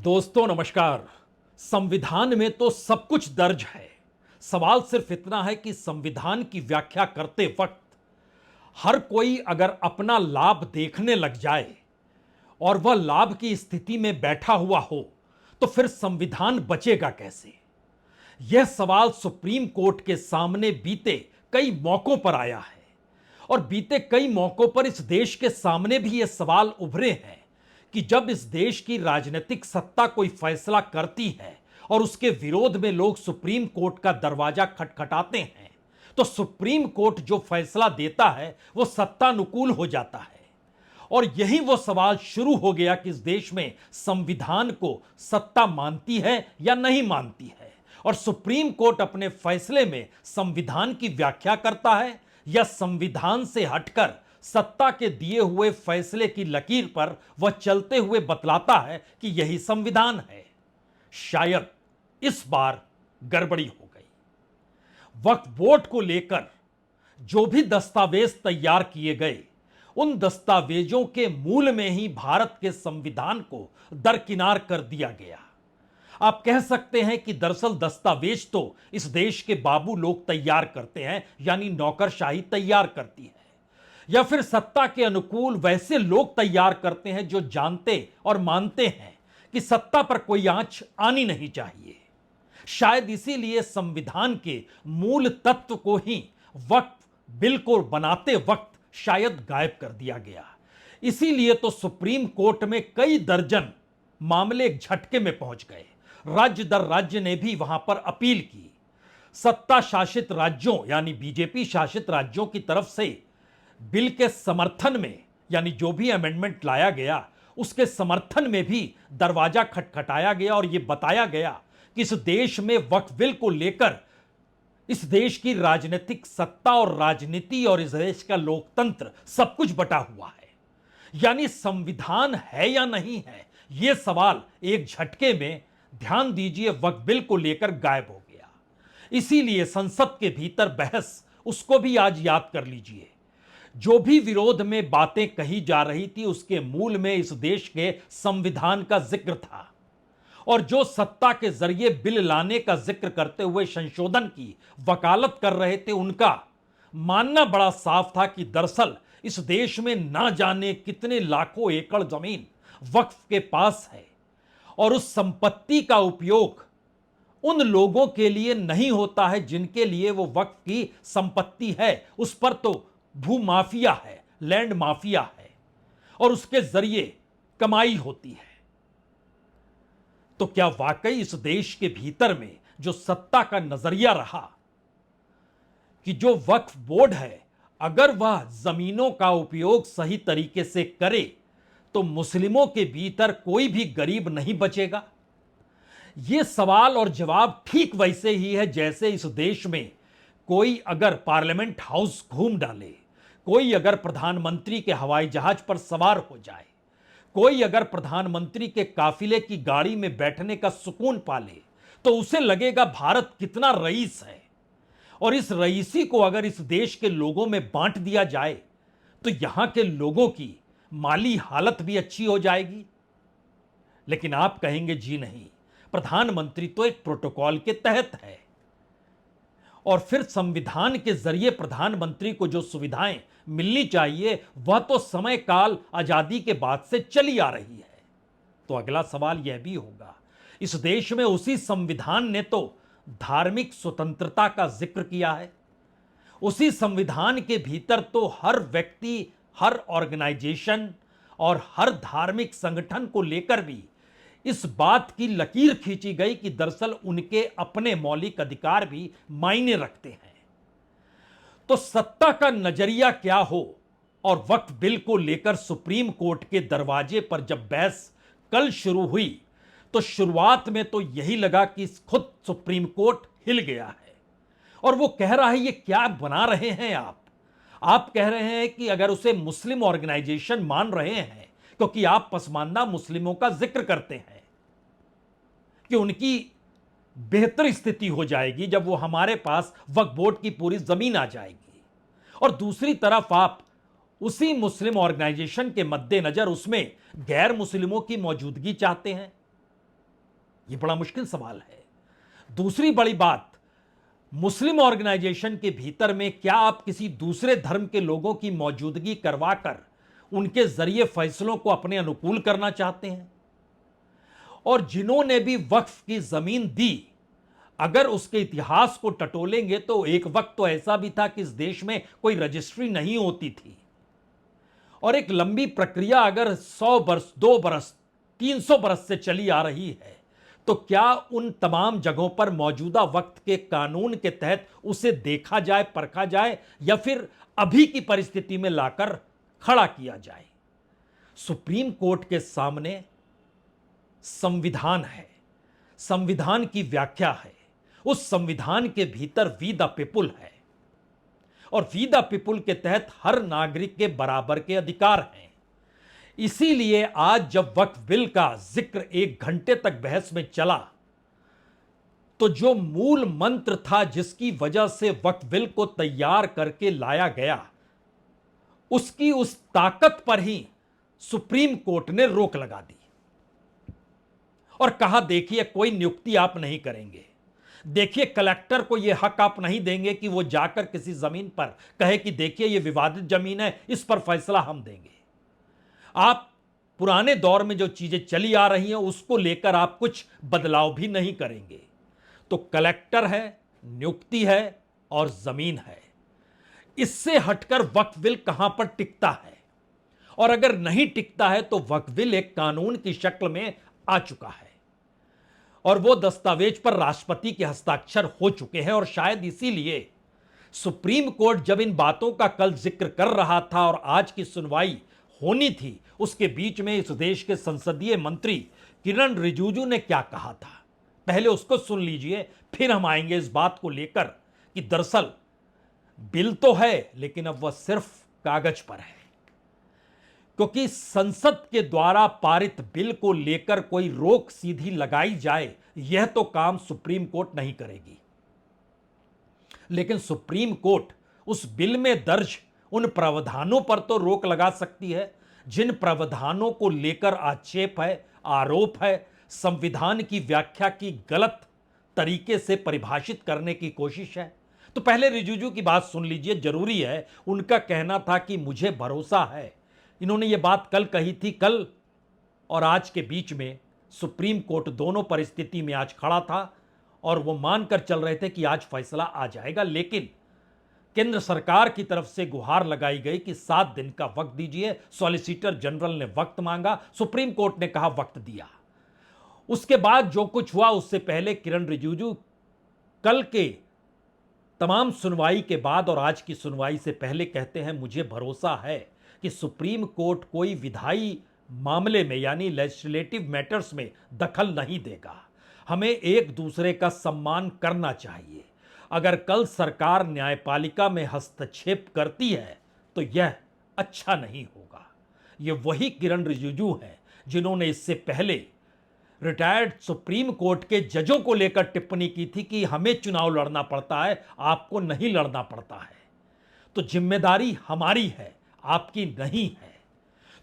दोस्तों नमस्कार। संविधान में तो सब कुछ दर्ज है। सवाल सिर्फ इतना है कि संविधान की व्याख्या करते वक्त हर कोई अगर अपना लाभ देखने लग जाए और वह लाभ की स्थिति में बैठा हुआ हो तो फिर संविधान बचेगा कैसे? यह सवाल सुप्रीम कोर्ट के सामने बीते कई मौकों पर आया है और बीते कई मौकों पर इस देश के सामने भी यह सवाल उभरे हैं कि जब इस देश की राजनीतिक सत्ता कोई फैसला करती है और उसके विरोध में लोग सुप्रीम कोर्ट का दरवाजा खटखटाते हैं तो सुप्रीम कोर्ट जो फैसला देता है वो सत्तानुकूल हो जाता है। और यही वो सवाल शुरू हो गया कि इस देश में संविधान को सत्ता मानती है या नहीं मानती है और सुप्रीम कोर्ट अपने फैसले में संविधान की व्याख्या करता है या संविधान से हटकर सत्ता के दिए हुए फैसले की लकीर पर वह चलते हुए बतलाता है कि यही संविधान है। शायद इस बार गड़बड़ी हो गई। वक्फ बोर्ड को लेकर जो भी दस्तावेज तैयार किए गए उन दस्तावेजों के मूल में ही भारत के संविधान को दरकिनार कर दिया गया। आप कह सकते हैं कि दरअसल दस्तावेज तो इस देश के बाबू लोग तैयार करते हैं, यानी नौकरशाही तैयार करती है, या फिर सत्ता के अनुकूल वैसे लोग तैयार करते हैं जो जानते और मानते हैं कि सत्ता पर कोई आंच आनी नहीं चाहिए। शायद इसीलिए संविधान के मूल तत्व को ही वक्फ बिल को बनाते वक्त शायद गायब कर दिया गया। इसीलिए तो सुप्रीम कोर्ट में कई दर्जन मामले एक झटके में पहुंच गए। राज्य दर राज्य ने भी वहां पर अपील की। सत्ता शासित राज्यों यानी बीजेपी शासित राज्यों की तरफ से बिल के समर्थन में, यानी जो भी अमेंडमेंट लाया गया उसके समर्थन में भी दरवाजा खटखटाया गया और यह बताया गया कि इस देश में वक्फ बिल को लेकर इस देश की राजनीतिक सत्ता और राजनीति और इस देश का लोकतंत्र सब कुछ बटा हुआ है। यानी संविधान है या नहीं है, यह सवाल एक झटके में, ध्यान दीजिए, वक्फ बिल को लेकर गायब हो गया। इसीलिए संसद के भीतर बहस, उसको भी आज याद कर लीजिए। जो भी विरोध में बातें कही जा रही थी उसके मूल में इस देश के संविधान का जिक्र था और जो सत्ता के जरिए बिल लाने का जिक्र करते हुए संशोधन की वकालत कर रहे थे उनका मानना बड़ा साफ था कि दरअसल इस देश में ना जाने कितने लाखों एकड़ जमीन वक्फ के पास है और उस संपत्ति का उपयोग उन लोगों के लिए नहीं होता है जिनके लिए वो वक्फ की संपत्ति है। उस पर तो भू माफिया है, लैंड माफिया है और उसके जरिए कमाई होती है। तो क्या वाकई इस देश के भीतर में जो सत्ता का नजरिया रहा कि जो वक्फ बोर्ड है अगर वह जमीनों का उपयोग सही तरीके से करे तो मुस्लिमों के भीतर कोई भी गरीब नहीं बचेगा? यह सवाल और जवाब ठीक वैसे ही है जैसे इस देश में कोई अगर पार्लियामेंट हाउस घूम डाले, कोई अगर प्रधानमंत्री के हवाई जहाज पर सवार हो जाए, कोई अगर प्रधानमंत्री के काफिले की गाड़ी में बैठने का सुकून पाले तो उसे लगेगा भारत कितना रईस है और इस रईसी को अगर इस देश के लोगों में बांट दिया जाए तो यहां के लोगों की माली हालत भी अच्छी हो जाएगी। लेकिन आप कहेंगे जी नहीं, प्रधानमंत्री तो एक प्रोटोकॉल के तहत है और फिर संविधान के जरिए प्रधानमंत्री को जो सुविधाएं मिलनी चाहिए वह तो समय काल आजादी के बाद से चली आ रही है। तो अगला सवाल यह भी होगा, इस देश में उसी संविधान ने तो धार्मिक स्वतंत्रता का जिक्र किया है। उसी संविधान के भीतर तो हर व्यक्ति, हर ऑर्गेनाइजेशन और हर धार्मिक संगठन को लेकर भी इस बात की लकीर खींची गई कि दरअसल उनके अपने मौलिक अधिकार भी मायने रखते हैं। तो सत्ता का नजरिया क्या हो और वक्फ बिल को लेकर सुप्रीम कोर्ट के दरवाजे पर जब बहस कल शुरू हुई तो शुरुआत में तो यही लगा कि खुद सुप्रीम कोर्ट हिल गया है और वो कह रहा है ये क्या बना रहे हैं आप कह रहे हैं कि अगर उसे मुस्लिम ऑर्गेनाइजेशन मान रहे हैं क्योंकि आप पसमानदा मुस्लिमों का जिक्र करते हैं कि उनकी बेहतर स्थिति हो जाएगी जब वो हमारे पास वक्फ बोर्ड की पूरी जमीन आ जाएगी, और दूसरी तरफ आप उसी मुस्लिम ऑर्गेनाइजेशन के मद्देनजर उसमें गैर मुस्लिमों की मौजूदगी चाहते हैं। यह बड़ा मुश्किल सवाल है। दूसरी बड़ी बात, मुस्लिम ऑर्गेनाइजेशन के भीतर में क्या आप किसी दूसरे धर्म के लोगों की मौजूदगी करवाकर उनके जरिए फैसलों को अपने अनुकूल करना चाहते हैं? और जिन्होंने भी वक्फ की जमीन दी, अगर उसके इतिहास को टटोलेंगे तो एक वक्त तो ऐसा भी था कि इस देश में कोई रजिस्ट्री नहीं होती थी, और एक लंबी प्रक्रिया अगर 100 बरस, 2 बरस, 300 बरस से चली आ रही है, तो क्या उन तमाम जगहों पर मौजूदा वक्त के कानून के तहत उसे देखा जाए, परखा जाए, या फिर अभी की परिस्थिति में लाकर खड़ा किया जाए? सुप्रीम कोर्ट के सामने संविधान है, संविधान की व्याख्या है, उस संविधान के भीतर वी द पीपुल है, और वी द पीपुल के तहत हर नागरिक के बराबर के अधिकार हैं। इसीलिए आज जब वक्फ बिल का जिक्र 1 घंटे तक बहस में चला, तो जो मूल मंत्र था जिसकी वजह से वक्फ बिल को तैयार करके लाया गया, उसकी उस ताकत पर ही सुप्रीम कोर्ट ने रोक लगा दी और कहा, देखिए कोई नियुक्ति आप नहीं करेंगे, देखिए कलेक्टर को यह हक आप नहीं देंगे कि वो जाकर किसी जमीन पर कहे कि देखिए यह विवादित जमीन है, इस पर फैसला हम देंगे। आप पुराने दौर में जो चीजें चली आ रही हैं उसको लेकर आप कुछ बदलाव भी नहीं करेंगे। तो कलेक्टर है, नियुक्ति है और जमीन है। इससे हटकर वक्फ बिल कहां पर टिकता है? और अगर नहीं टिकता है तो वक्फ बिल एक कानून की शक्ल में आ चुका है और वो दस्तावेज पर राष्ट्रपति के हस्ताक्षर हो चुके हैं। और शायद इसीलिए सुप्रीम कोर्ट जब इन बातों का कल जिक्र कर रहा था और आज की सुनवाई होनी थी, उसके बीच में इस देश के संसदीय मंत्री किरण रिजिजू ने क्या कहा था, पहले उसको सुन लीजिए, फिर हम आएंगे इस बात को लेकर कि दरअसल बिल तो है लेकिन अब वह सिर्फ कागज पर है, क्योंकि संसद के द्वारा पारित बिल को लेकर कोई रोक सीधी लगाई जाए, यह तो काम सुप्रीम कोर्ट नहीं करेगी। लेकिन सुप्रीम कोर्ट उस बिल में दर्ज उन प्रावधानों पर तो रोक लगा सकती है जिन प्रावधानों को लेकर आक्षेप है, आरोप है, संविधान की व्याख्या की गलत तरीके से परिभाषित करने की कोशिश है। तो पहले रिजिजू की बात सुन लीजिए, जरूरी है। उनका कहना था कि मुझे भरोसा है, इन्होंने ये बात कल कही थी, कल और आज के बीच में सुप्रीम कोर्ट दोनों परिस्थिति में आज खड़ा था और वो मानकर चल रहे थे कि आज फैसला आ जाएगा। लेकिन केंद्र सरकार की तरफ से गुहार लगाई गई कि 7 दिन का वक्त दीजिए। सॉलिसिटर जनरल ने वक्त मांगा, सुप्रीम कोर्ट ने कहा वक्त दिया। उसके बाद जो कुछ हुआ, उससे पहले किरण रिजिजू कल के तमाम सुनवाई के बाद और आज की सुनवाई से पहले कहते हैं, मुझे भरोसा है कि सुप्रीम कोर्ट कोई विधायी मामले में यानी लेजिस्लेटिव मैटर्स में दखल नहीं देगा। हमें एक दूसरे का सम्मान करना चाहिए। अगर कल सरकार न्यायपालिका में हस्तक्षेप करती है तो यह अच्छा नहीं होगा। यह वही किरण रिजिजू हैं जिन्होंने इससे पहले रिटायर्ड सुप्रीम कोर्ट के जजों को लेकर टिप्पणी की थी कि हमें चुनाव लड़ना पड़ता है, आपको नहीं लड़ना पड़ता है। तो जिम्मेदारी हमारी है, आपकी नहीं है।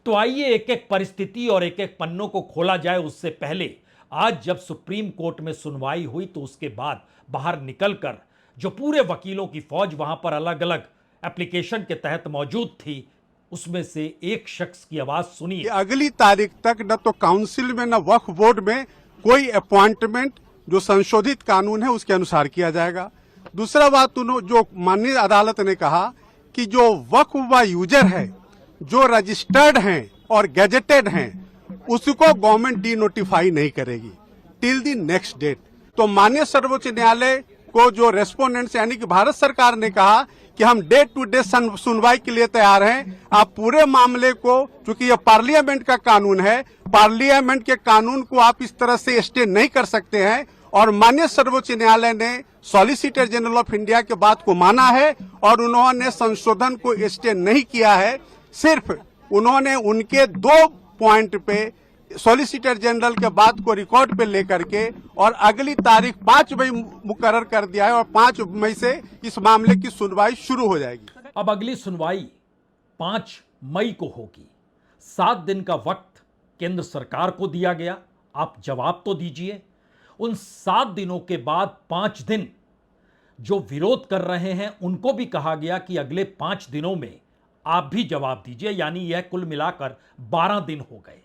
तो आइए एक एक परिस्थिति और एक एक पन्नों को खोला जाए। उससे पहले आज जब सुप्रीम कोर्ट में सुनवाई हुई तो उसके बाद बाहर निकलकर जो पूरे वकीलों की फौज वहां पर अलग अलग एप्लीकेशन के तहत मौजूद थी, उसमें से एक शख्स की आवाज सुनिए। अगली तारीख तक न तो काउंसिल में न वक्फ बोर्ड में कोई अपॉइंटमेंट जो संशोधित कानून है उसके अनुसार किया जाएगा। दूसरा बात, जो माननीय अदालत ने कहा कि जो वक्फ व यूजर है, जो रजिस्टर्ड हैं और गैजेटेड हैं, उसको गवर्नमेंट डी नोटिफाई नहीं करेगी टिल दी नेक्स्ट डेट। तो माननीय सर्वोच्च न्यायालय को जो रेस्पोंडेंट्स यानी कि भारत सरकार ने कहा कि हम डे टू डे सुनवाई के लिए तैयार हैं। आप पूरे मामले को, चूंकि यह पार्लियामेंट का कानून है, पार्लियामेंट के कानून को आप इस तरह से स्टे नहीं कर सकते हैं। और माननीय सर्वोच्च न्यायालय ने सॉलिसिटर जनरल ऑफ इंडिया के बात को माना है और उन्होंने संशोधन को स्टे नहीं किया है। सिर्फ उन्होंने उनके 2 पॉइंट पे सॉलिसिटर जनरल के बात को रिकॉर्ड पे लेकर के और अगली तारीख 5 मई मुकर्रर कर दिया है और 5 मई से इस मामले की सुनवाई शुरू हो जाएगी। अब अगली सुनवाई 5 मई को होगी। 7 दिन का वक्त केंद्र सरकार को दिया गया, आप जवाब तो दीजिए। उन 7 दिनों के बाद 5 दिन जो विरोध कर रहे हैं उनको भी कहा गया कि अगले 5 दिनों में आप भी जवाब दीजिए, यानी यह कुल मिलाकर 12 दिन हो गए।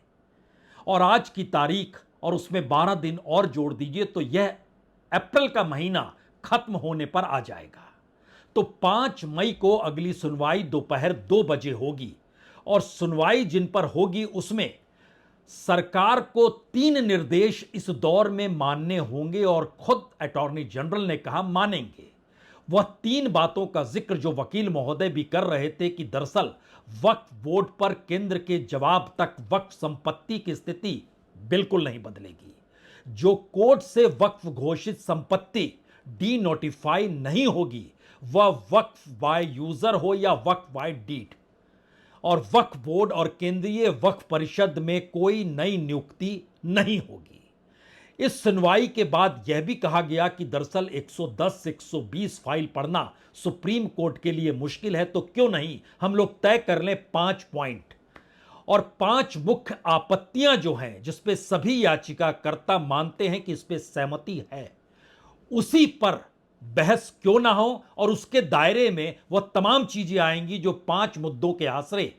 और आज की तारीख और उसमें 12 दिन और जोड़ दीजिए तो यह अप्रैल का महीना खत्म होने पर आ जाएगा। तो 5 मई को अगली सुनवाई दोपहर 2 बजे होगी और सुनवाई जिन पर होगी उसमें सरकार को 3 निर्देश इस दौर में मानने होंगे और खुद अटॉर्नी जनरल ने कहा मानेंगे। वह 3 बातों का जिक्र जो वकील महोदय भी कर रहे थे कि दरअसल वक्फ बोर्ड पर केंद्र के जवाब तक वक्फ संपत्ति की स्थिति बिल्कुल नहीं बदलेगी। जो कोर्ट से वक्फ घोषित संपत्ति डी नोटिफाई नहीं होगी वह वक्फ बाय यूजर हो या वक्फ बाय डीड, और वक्फ बोर्ड और केंद्रीय वक्फ परिषद में कोई नई नियुक्ति नहीं होगी। इस सुनवाई के बाद यह भी कहा गया कि दरअसल 110-120 फाइल पढ़ना सुप्रीम कोर्ट के लिए मुश्किल है, तो क्यों नहीं हम लोग तय कर लें 5 पॉइंट और 5 मुख्य आपत्तियां जो हैं जिस पे सभी याचिकाकर्ता मानते हैं कि इस पे सहमति है, उसी पर बहस क्यों ना हो और उसके दायरे में वह तमाम चीजें आएंगी जो 5 मुद्दों के आसरे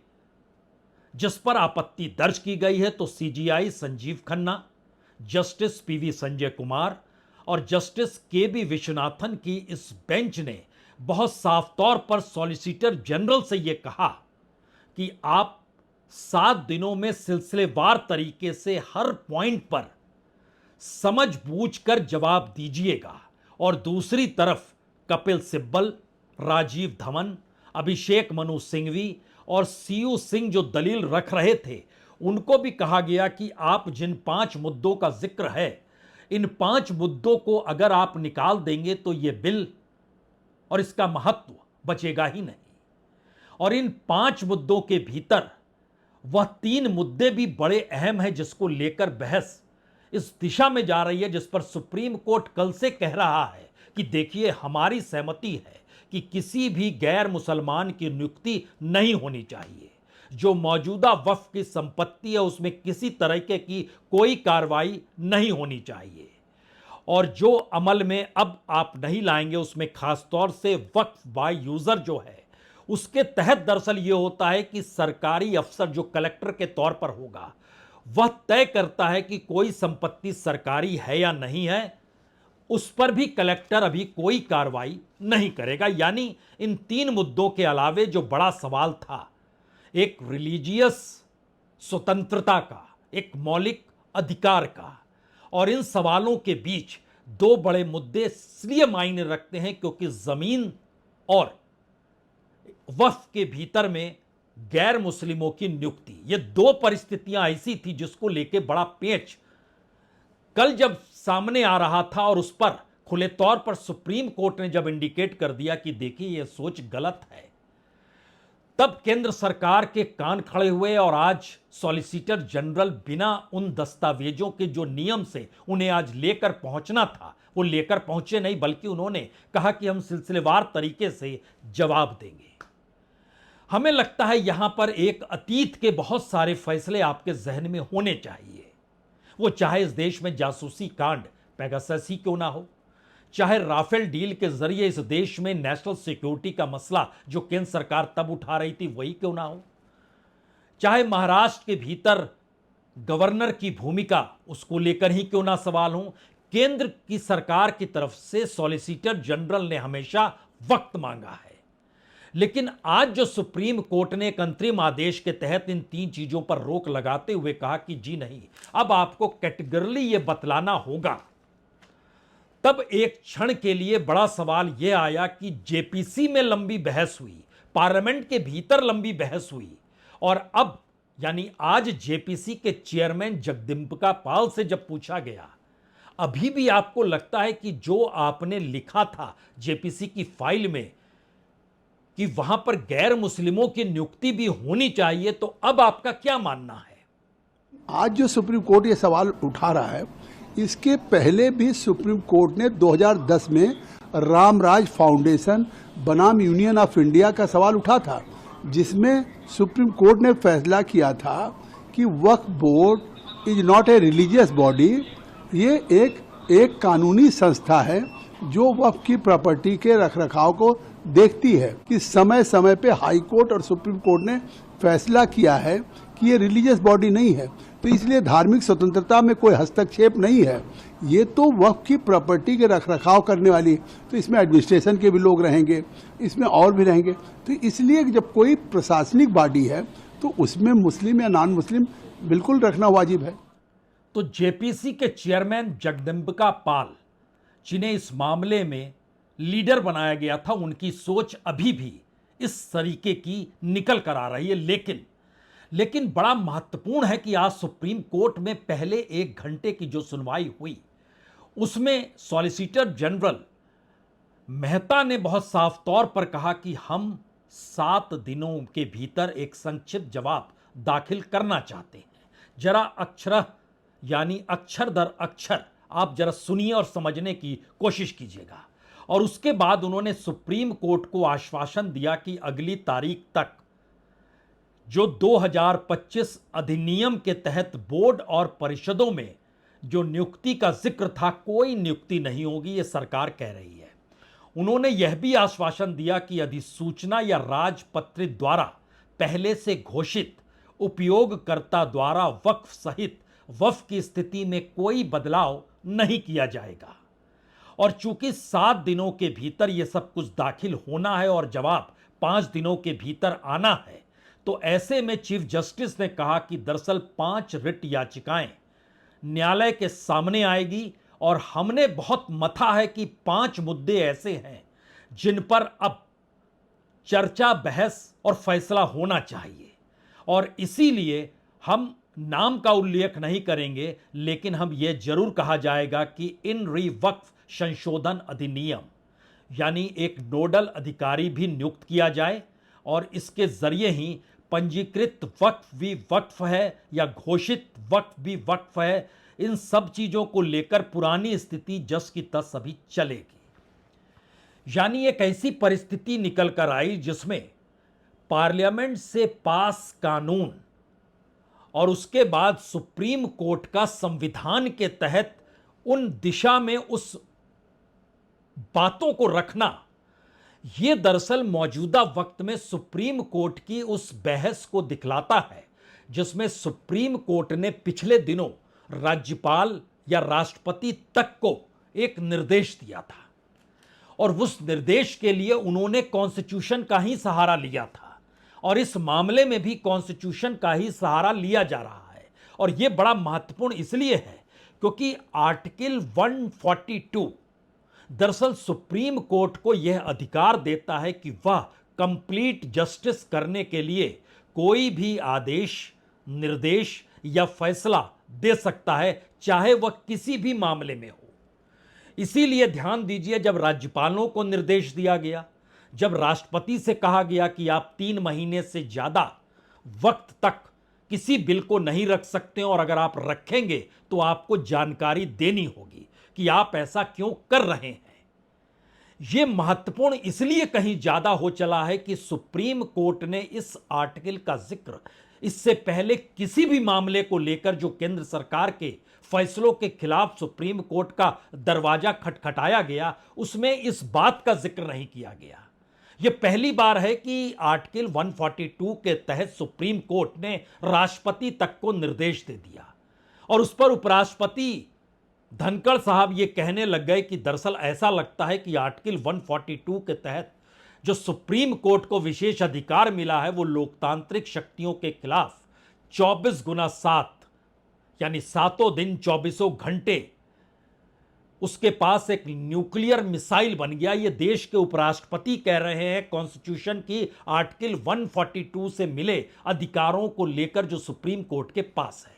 जिस पर आपत्ति दर्ज की गई है। तो CGI Sanjeev Khanna, justice PV Sanjay Kumar और जस्टिस केबी विश्वनाथन की इस बेंच ने बहुत साफ तौर पर सॉलिसिटर जनरल से यह कहा कि आप 7 दिनों में सिलसिलेवार तरीके से हर पॉइंट पर समझ बूझ कर जवाब दीजिएगा। और दूसरी तरफ कपिल सिब्बल, राजीव धवन, अभिषेक मनु सिंघवी और सीयू सिंह जो दलील रख रहे थे उनको भी कहा गया कि आप जिन 5 मुद्दों का जिक्र है, इन 5 मुद्दों को अगर आप निकाल देंगे तो यह बिल और इसका महत्व बचेगा ही नहीं। और इन 5 मुद्दों के भीतर वह 3 मुद्दे भी बड़े अहम हैं जिसको लेकर बहस इस दिशा में जा रही है, जिस पर सुप्रीम कोर्ट कल से कह रहा है कि देखिए हमारी सहमति है कि किसी भी गैर मुसलमान की नियुक्ति नहीं होनी चाहिए। जो मौजूदा वक्फ की संपत्ति है उसमें किसी तरीके की कोई कार्रवाई नहीं होनी चाहिए और जो अमल में अब आप नहीं लाएंगे उसमें खासतौर से वक्फ बाय यूजर जो है उसके तहत दरअसल यह होता है कि सरकारी अफसर जो कलेक्टर के तौर पर होगा वह तय करता है कि कोई संपत्ति सरकारी है या नहीं है, उस पर भी कलेक्टर अभी कोई कार्रवाई नहीं करेगा। यानी इन 3 मुद्दों के अलावे जो बड़ा सवाल था, एक रिलीजियस स्वतंत्रता का, एक मौलिक अधिकार का, और इन सवालों के बीच 2 बड़े मुद्दे इसलिए मायने रखते हैं क्योंकि जमीन और वक्फ के भीतर में गैर मुस्लिमों की नियुक्ति, ये 2 परिस्थितियां ऐसी थी जिसको लेके बड़ा पेच कल जब सामने आ रहा था और उस पर खुले तौर पर सुप्रीम कोर्ट ने जब इंडिकेट कर दिया कि देखिए यह सोच गलत है, तब केंद्र सरकार के कान खड़े हुए और आज सॉलिसिटर जनरल बिना उन दस्तावेजों के जो नियम से उन्हें आज लेकर पहुंचना था वो लेकर पहुंचे नहीं, बल्कि उन्होंने कहा कि हम सिलसिलेवार तरीके से जवाब देंगे। हमें लगता है यहां पर एक अतीत के बहुत सारे फैसले आपके जहन में होने चाहिए, वो चाहे इस देश में जासूसी कांड पेगासस ही क्यों ना हो, चाहे राफेल डील के जरिए इस देश में नेशनल सिक्योरिटी का मसला जो केंद्र सरकार तब उठा रही थी वही क्यों ना हो, चाहे महाराष्ट्र के भीतर गवर्नर की भूमिका उसको लेकर ही क्यों ना सवाल हो। केंद्र की सरकार की तरफ से सॉलिसिटर जनरल ने हमेशा वक्त मांगा है, लेकिन आज जो सुप्रीम कोर्ट ने एक अंतरिम आदेश के तहत इन 3 चीजों पर रोक लगाते हुए कहा कि जी नहीं, अब आपको कैटेगरली यह बतलाना होगा, तब एक क्षण के लिए बड़ा सवाल यह आया कि जेपीसी में लंबी बहस हुई, पार्लियामेंट के भीतर लंबी बहस हुई, और अब यानी आज जेपीसी के चेयरमैन जगदम्बिका पाल से जब पूछा गया, अभी भी आपको लगता है कि जो आपने लिखा था जेपीसी की फाइल में कि वहां पर गैर मुस्लिमों की नियुक्ति भी होनी चाहिए, तो अब आपका क्या मानना है? आज जो सुप्रीम कोर्ट ये सवाल उठा रहा है, इसके पहले भी सुप्रीम कोर्ट ने 2010 में रामराज फाउंडेशन बनाम यूनियन ऑफ इंडिया का सवाल उठा था, जिसमें सुप्रीम कोर्ट ने फैसला किया था कि Waqf board is not a religious body, ये एक एक कानूनी संस्था है जो वक्फ की प्रॉपर्टी के रखरखाव को देखती है कि समय समय पे हाई कोर्ट और सुप्रीम कोर्ट ने फैसला किया है कि ये रिलीजियस बॉडी नहीं है, तो इसलिए धार्मिक स्वतंत्रता में कोई हस्तक्षेप नहीं है। ये तो वक्फ की प्रॉपर्टी के रखरखाव करने वाली, तो इसमें एडमिनिस्ट्रेशन के भी लोग रहेंगे, इसमें और भी रहेंगे, तो इसलिए जब कोई प्रशासनिक बॉडी है तो उसमें मुस्लिम या नॉन मुस्लिम बिल्कुल रखना वाजिब है। तो जेपीसी के चेयरमैन जगदम्बिका पाल, जिन्हें इस मामले में लीडर बनाया गया था, उनकी सोच अभी भी इस तरीके की निकल कर आ रही है। लेकिन बड़ा महत्वपूर्ण है कि आज सुप्रीम कोर्ट में पहले 1 घंटे की जो सुनवाई हुई, उसमें सॉलिसिटर जनरल मेहता ने बहुत साफ तौर पर कहा कि हम 7 दिनों के भीतर एक संक्षिप्त जवाब दाखिल करना चाहते हैं। जरा अक्षर यानी अक्षर दर अक्षर आप जरा सुनिए और समझने की कोशिश कीजिएगा। और उसके बाद उन्होंने सुप्रीम कोर्ट को आश्वासन दिया कि अगली तारीख तक जो 2025 अधिनियम के तहत बोर्ड और परिषदों में जो नियुक्ति का जिक्र था, कोई नियुक्ति नहीं होगी, ये सरकार कह रही है। उन्होंने यह भी आश्वासन दिया कि अधिसूचना या राजपत्रित द्वारा पहले से घोषित उपयोगकर्ता द्वारा वक्फ सहित वक्फ की स्थिति में कोई बदलाव नहीं किया जाएगा। और चूंकि 7 दिनों के भीतर यह सब कुछ दाखिल होना है और जवाब 5 दिनों के भीतर आना है, तो ऐसे में चीफ जस्टिस ने कहा कि दरअसल 5 रिट याचिकाएं न्यायालय के सामने आएगी और हमने बहुत मथा है कि 5 मुद्दे ऐसे हैं जिन पर अब चर्चा, बहस और फैसला होना चाहिए। और इसीलिए हम नाम का उल्लेख नहीं करेंगे, लेकिन हम यह जरूर कहा जाएगा कि इन वक्फ संशोधन अधिनियम यानी एक नोडल अधिकारी भी नियुक्त किया जाए और इसके जरिए ही पंजीकृत वक्फ भी वक्फ है या घोषित वक्फ भी वक्फ है, इन सब चीजों को लेकर पुरानी स्थिति जस की तस अभी चलेगी। यानी एक ऐसी परिस्थिति निकल कर आई जिसमें पार्लियामेंट से पास कानून और उसके बाद सुप्रीम कोर्ट का संविधान के तहत उन दिशा में उस बातों को रखना, यह दरअसल मौजूदा वक्त में सुप्रीम कोर्ट की उस बहस को दिखलाता है जिसमें सुप्रीम कोर्ट ने पिछले दिनों राज्यपाल या राष्ट्रपति तक को एक निर्देश दिया था और उस निर्देश के लिए उन्होंने कॉन्स्टिट्यूशन का ही सहारा लिया था और इस मामले में भी कॉन्स्टिट्यूशन का ही सहारा लिया जा रहा है। और यह बड़ा महत्वपूर्ण इसलिए है क्योंकि आर्टिकल 142 दरअसल सुप्रीम कोर्ट को यह अधिकार देता है कि वह कंप्लीट जस्टिस करने के लिए कोई भी आदेश, निर्देश या फैसला दे सकता है, चाहे वह किसी भी मामले में हो। इसीलिए ध्यान दीजिए, जब राज्यपालों को निर्देश दिया गया, जब राष्ट्रपति से कहा गया कि आप 3 महीने से ज्यादा वक्त तक किसी बिल को नहीं रख सकते और अगर आप रखेंगे तो आपको जानकारी देनी होगी कि आप ऐसा क्यों कर रहे हैं। यह महत्वपूर्ण इसलिए कहीं ज्यादा हो चला है कि सुप्रीम कोर्ट ने इस आर्टिकल का जिक्र इससे पहले किसी भी मामले को लेकर जो केंद्र सरकार के फैसलों के खिलाफ सुप्रीम कोर्ट का दरवाजा खटखटाया गया, उसमें इस बात का जिक्र नहीं किया गया। यह पहली बार है कि आर्टिकल 142 के तहत सुप्रीम कोर्ट ने राष्ट्रपति तक को निर्देश दे दिया और उस पर उपराष्ट्रपति धनखड़ साहब ये कहने लग गए कि दरअसल ऐसा लगता है कि आर्टिकल 142 के तहत जो सुप्रीम कोर्ट को विशेष अधिकार मिला है वो लोकतांत्रिक शक्तियों के खिलाफ 24 गुना 7 यानी 7 दिन 24 घंटे उसके पास एक न्यूक्लियर मिसाइल बन गया। ये देश के उपराष्ट्रपति कह रहे हैं कॉन्स्टिट्यूशन की आर्टिकल 142 से मिले अधिकारों को लेकर जो सुप्रीम कोर्ट के पास है।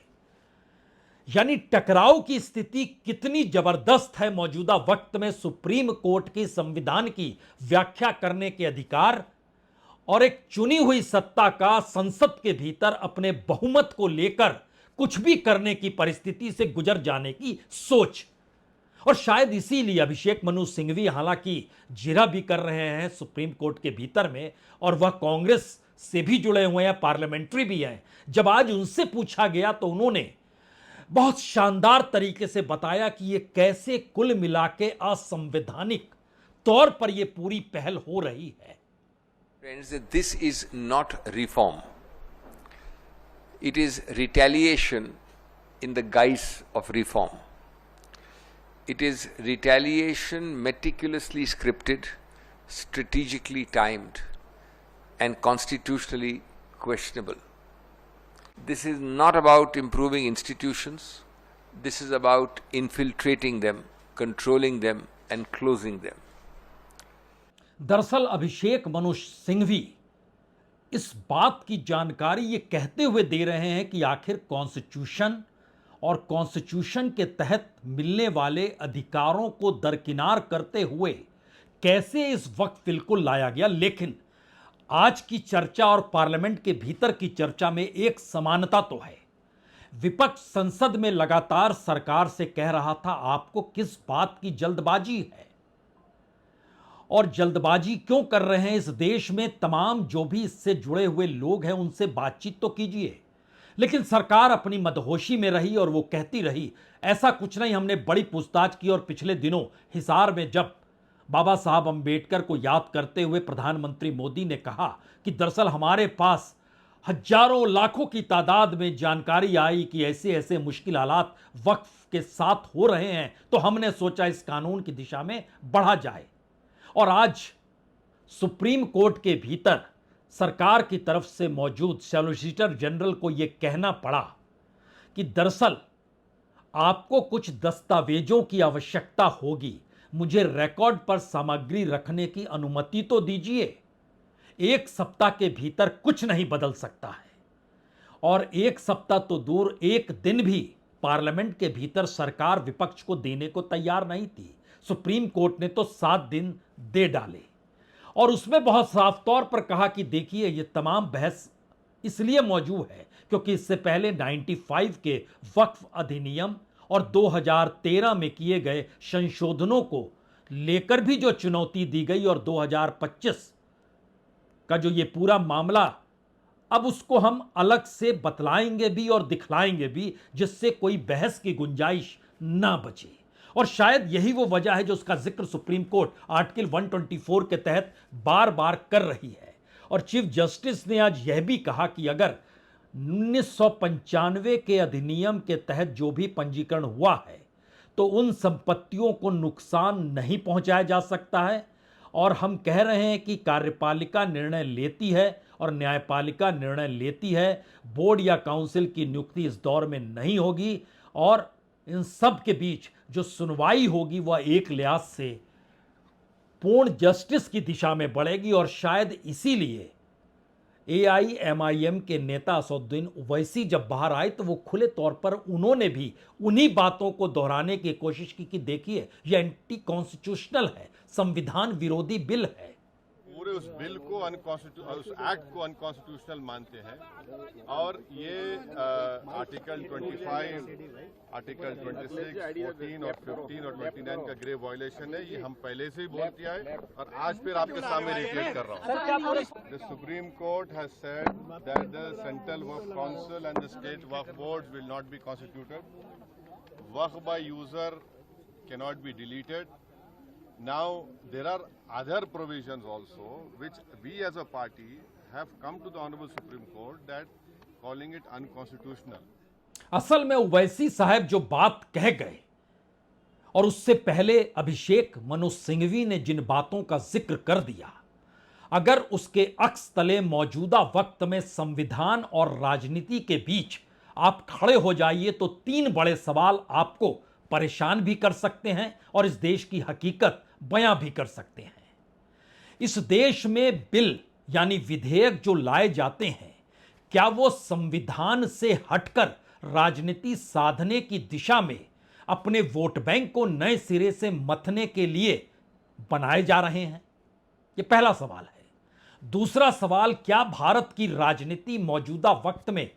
यानी टकराव की स्थिति कितनी जबरदस्त है मौजूदा वक्त में सुप्रीम कोर्ट की संविधान की व्याख्या करने के अधिकार और एक चुनी हुई सत्ता का संसद के भीतर अपने बहुमत को लेकर कुछ भी करने की परिस्थिति से गुजर जाने की सोच। और शायद इसीलिए अभिषेक मनु सिंघवी हालांकि जिरा भी कर रहे हैं सुप्रीम कोर्ट के भीतर में और वह कांग्रेस से भी जुड़े हुए हैं, पार्लियामेंट्री भी हैं। जब आज उनसे पूछा गया तो उन्होंने बहुत शानदार तरीके से बताया कि ये कैसे कुल मिला के असंवैधानिक तौर पर यह पूरी पहल हो रही है। Friends, this is not reform. It is retaliation in the guise of reform. It is retaliation meticulously scripted, strategically timed, and constitutionally questionable. This is not about improving institutions. This is about infiltrating them, controlling them, and closing them. दरअसल अभिषेक मनु सिंघवी इस बात की जानकारी ये कहते हुए दे रहे हैं कि आखिर कॉन्स्टिट्यूशन और कॉन्स्टिट्यूशन के तहत मिलने वाले अधिकारों को दरकिनार करते हुए कैसे इस वक्त बिल को लाया गया। लेकिन आज की चर्चा और पार्लियामेंट के भीतर की चर्चा में एक समानता तो है। विपक्ष संसद में लगातार सरकार से कह रहा था आपको किस बात की जल्दबाजी है और जल्दबाजी क्यों कर रहे हैं। इस देश में तमाम जो भी इससे जुड़े हुए लोग हैं उनसे बातचीत तो कीजिए। लेकिन सरकार अपनी मदहोशी में रही और वो कहती रही ऐसा कुछ नहीं, हमने बड़ी पूछताछ की। और पिछले दिनों हिसार में जब बाबा साहब अंबेडकर को याद करते हुए प्रधानमंत्री मोदी ने कहा कि दरअसल हमारे पास हजारों लाखों की तादाद में जानकारी आई कि ऐसे ऐसे मुश्किल हालात वक्फ के साथ हो रहे हैं, तो हमने सोचा इस कानून की दिशा में बढ़ा जाए। और आज सुप्रीम कोर्ट के भीतर सरकार की तरफ से मौजूद सॉलिसिटर जनरल को यह कहना पड़ा कि दरअसल आपको कुछ दस्तावेजों की आवश्यकता होगी, मुझे रिकॉर्ड पर सामग्री रखने की अनुमति तो दीजिए। एक सप्ताह के भीतर कुछ नहीं बदल सकता है। और एक सप्ताह तो दूर, एक दिन भी पार्लियामेंट के भीतर सरकार विपक्ष को देने को तैयार नहीं थी। सुप्रीम कोर्ट ने तो 7 दिन दे डाले और उसमें बहुत साफ तौर पर कहा कि देखिए ये तमाम बहस इसलिए मौजूद है क्योंकि इससे पहले 95 के वक्फ अधिनियम और 2013 में किए गए संशोधनों को लेकर भी जो चुनौती दी गई और 2025 का जो ये पूरा मामला, अब उसको हम अलग से बतलाएंगे भी और दिखलाएंगे भी जिससे कोई बहस की गुंजाइश ना बचे। और शायद यही वो वजह है जो उसका जिक्र सुप्रीम कोर्ट आर्टिकल 124 के तहत बार बार कर रही है। और चीफ जस्टिस ने आज यह भी कहा कि अगर 1995 के अधिनियम के तहत जो भी पंजीकरण हुआ है तो उन संपत्तियों को नुकसान नहीं पहुंचाया जा सकता है। और हम कह रहे हैं कि कार्यपालिका निर्णय लेती है और न्यायपालिका निर्णय लेती है। बोर्ड या काउंसिल की नियुक्ति इस दौर में नहीं होगी और इन सब के बीच जो सुनवाई होगी वह एक लिहाज से पूर्ण जस्टिस की दिशा में बढ़ेगी। और शायद इसीलिए AIMIM के नेता असदुद्दीन ओवैसी जब बाहर आए तो वो खुले तौर पर उन्होंने भी उन्हीं बातों को दोहराने की कोशिश की कि देखिए ये एंटी कॉन्स्टिट्यूशनल है, संविधान विरोधी बिल है। पूरे उस बिल को उस एक्ट को अनकॉन्स्टिट्यूशनल मानते हैं और ये आर्टिकल 25, आर्टिकल 26, 14 और 15 और 29 का ग्रेव वायलेशन है। ये हम पहले से ही बोल किया है और आज फिर आपके सामने रिपीट कर रहा हूँ। The supreme court has said that the central Waqf council and the state Waqf boards will not be constituted. Waqf by user cannot be deleted. Now there are other provisions also which we as a party have come to the Honorable Supreme Court that calling it unconstitutional. असल में ओवैसी साहब जो बात कह गए और उससे पहले अभिषेक मनु सिंघवी ने जिन बातों का जिक्र कर दिया, अगर उसके अक्स तले मौजूदा वक्त में संविधान और राजनीति के बीच आप खड़े हो जाइए तो 3 बड़े सवाल आपको परेशान भी कर सकते हैं और इस देश की हकीकत बयां भी कर सकते हैं। इस देश में बिल यानी विधेयक जो लाए जाते हैं, क्या वो संविधान से हटकर राजनीति साधने की दिशा में अपने वोट बैंक को नए सिरे से मथने के लिए बनाए जा रहे हैं? ये पहला सवाल है। दूसरा सवाल, क्या भारत की राजनीति मौजूदा वक्त में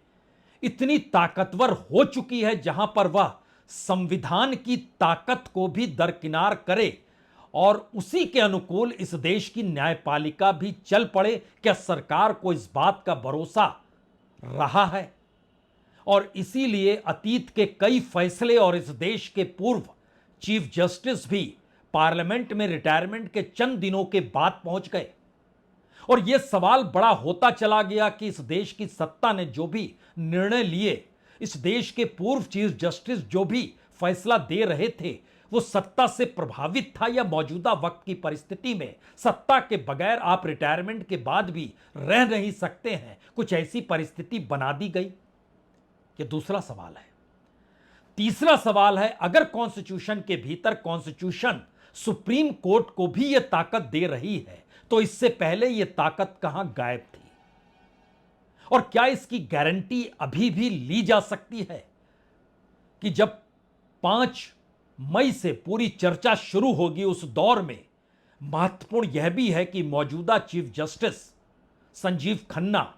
इतनी ताकतवर हो चुकी है जहां पर वह संविधान की ताकत को भी दरकिनार करे और उसी के अनुकूल इस देश की न्यायपालिका भी चल पड़े? क्या सरकार को इस बात का भरोसा रहा है? और इसीलिए अतीत के कई फैसले और इस देश के पूर्व चीफ जस्टिस भी पार्लियामेंट में रिटायरमेंट के चंद दिनों के बाद पहुंच गए। और यह सवाल बड़ा होता चला गया कि इस देश की सत्ता ने जो भी निर्णय लिए, इस देश के पूर्व चीफ जस्टिस जो भी फैसला दे रहे थे, वो सत्ता से प्रभावित था या मौजूदा वक्त की परिस्थिति में सत्ता के बगैर आप रिटायरमेंट के बाद भी रह नहीं सकते हैं, कुछ ऐसी परिस्थिति बना दी गई। ये दूसरा सवाल है। तीसरा सवाल है, अगर कॉन्स्टिट्यूशन के भीतर कॉन्स्टिट्यूशन सुप्रीम कोर्ट को भी यह ताकत दे रही है, तो इससे पहले यह ताकत कहां गायब थी? और क्या इसकी गारंटी अभी भी ली जा सकती है कि जब 5 मई से पूरी चर्चा शुरू होगी, उस दौर में महत्वपूर्ण यह भी है कि मौजूदा चीफ जस्टिस संजीव खन्ना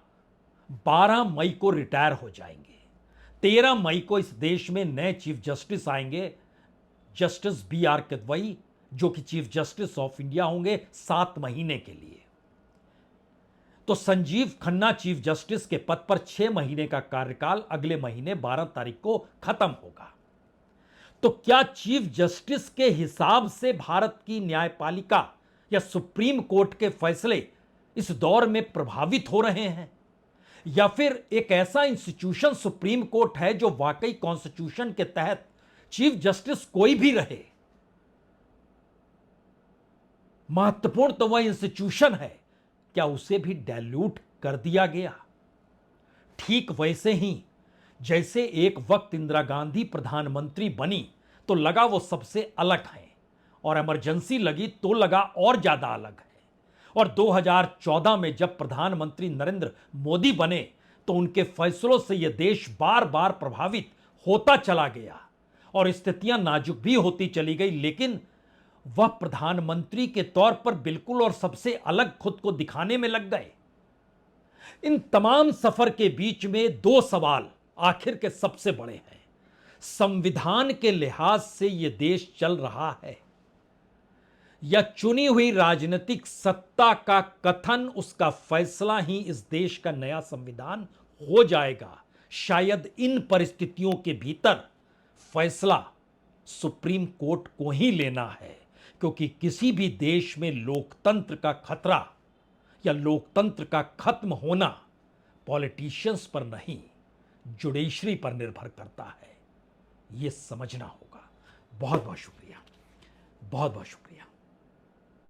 12 मई को रिटायर हो जाएंगे। 13 मई को इस देश में नए चीफ जस्टिस आएंगे, जस्टिस BR किदवई, जो कि चीफ जस्टिस ऑफ इंडिया होंगे 7 महीने के लिए। तो संजीव खन्ना चीफ जस्टिस के पद पर 6 महीने का कार्यकाल अगले महीने 12 तारीख को खत्म होगा। तो क्या चीफ जस्टिस के हिसाब से भारत की न्यायपालिका या सुप्रीम कोर्ट के फैसले इस दौर में प्रभावित हो रहे हैं, या फिर एक ऐसा इंस्टीट्यूशन सुप्रीम कोर्ट है जो वाकई कॉन्स्टिट्यूशन के तहत चीफ जस्टिस कोई भी रहे, महत्वपूर्ण तो वह इंस्टीट्यूशन है, क्या उसे भी डाइल्यूट कर दिया गया? ठीक वैसे ही जैसे एक वक्त इंदिरा गांधी प्रधानमंत्री बनी तो लगा वो सबसे अलग है, और इमरजेंसी लगी तो लगा और ज्यादा अलग है, और 2014 में जब प्रधानमंत्री नरेंद्र मोदी बने तो उनके फैसलों से यह देश बार बार प्रभावित होता चला गया और स्थितियां नाजुक भी होती चली गई, लेकिन वह प्रधानमंत्री के तौर पर बिल्कुल और सबसे अलग खुद को दिखाने में लग गए। इन तमाम सफर के बीच में 2 सवाल आखिर के सबसे बड़े हैं। संविधान के लिहाज से यह देश चल रहा है, या चुनी हुई राजनीतिक सत्ता का कथन, उसका फैसला ही इस देश का नया संविधान हो जाएगा? शायद इन परिस्थितियों के भीतर फैसला सुप्रीम कोर्ट को ही लेना है, क्योंकि किसी भी देश में लोकतंत्र का खतरा या लोकतंत्र का खत्म होना पॉलिटिशियंस पर नहीं, जुडिशरी पर निर्भर करता है। यह समझना होगा। बहुत बहुत शुक्रिया, बहुत बहुत शुक्रिया।